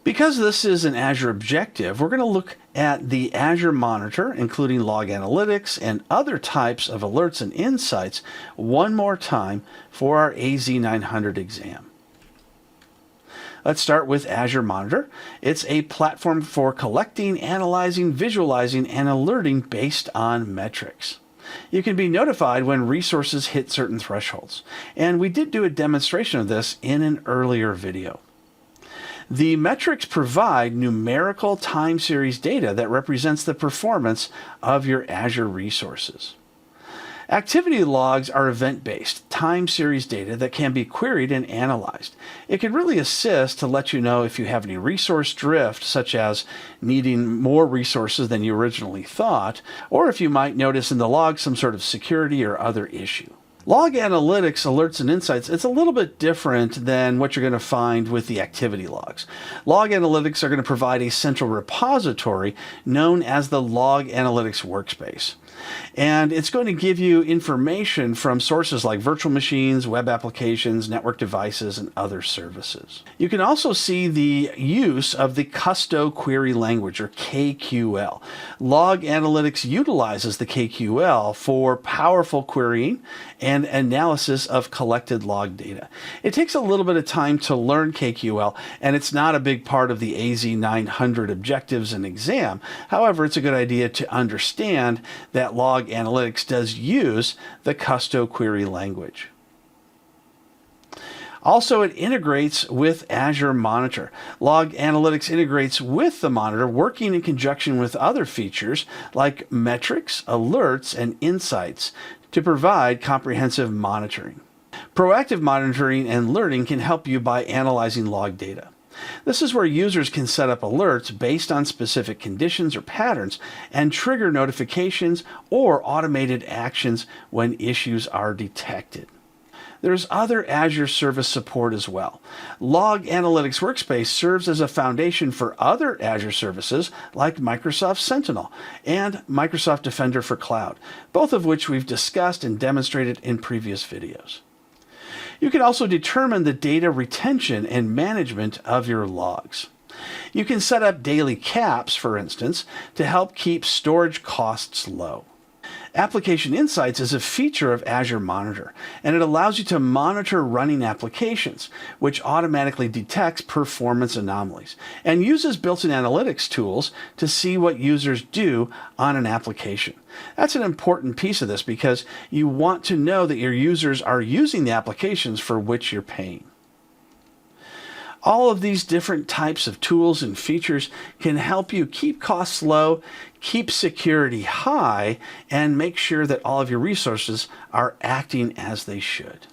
Because this is an Azure objective, we're going to look at the Azure Monitor, including log analytics and other types of alerts and insights, one more time for our AZ-900 exam. Let's start with Azure Monitor. It's a platform for collecting, analyzing, visualizing, and alerting based on metrics. You can be notified when resources hit certain thresholds, and we did do a demonstration of this in an earlier video. The metrics provide numerical time series data that represents the performance of your Azure resources. Activity logs are event-based, time series data that can be queried and analyzed. It can really assist to let you know if you have any resource drift, such as needing more resources than you originally thought, or if you might notice in the log some sort of security or other issue. Log analytics, alerts, and insights, it's a little bit different than what you're going to find with the activity logs. Log analytics are going to provide a central repository known as the Log Analytics Workspace. And it's going to give you information from sources like virtual machines, web applications, network devices, and other services. You can also see the use of the Custo Query Language, or KQL. Log Analytics utilizes the KQL for powerful querying and analysis of collected log data. It takes a little bit of time to learn KQL, and it's not a big part of the AZ-900 objectives and exam. However, it's a good idea to understand that Log Analytics does use the Custo Query Language. Also, it integrates with Azure Monitor. Log Analytics integrates with the Monitor, working in conjunction with other features like metrics, alerts, and insights to provide comprehensive monitoring. Proactive monitoring and alerting can help you by analyzing log data. This is where users can set up alerts based on specific conditions or patterns and trigger notifications or automated actions when issues are detected. There's other Azure service support as well. Log Analytics Workspace serves as a foundation for other Azure services like Microsoft Sentinel and Microsoft Defender for Cloud, both of which we've discussed and demonstrated in previous videos. You can also determine the data retention and management of your logs. You can set up daily caps, for instance, to help keep storage costs low. Application Insights is a feature of Azure Monitor, and it allows you to monitor running applications, which automatically detects performance anomalies and uses built-in analytics tools to see what users do on an application. That's an important piece of this because you want to know that your users are using the applications for which you're paying. All of these different types of tools and features can help you keep costs low, keep security high, and make sure that all of your resources are acting as they should.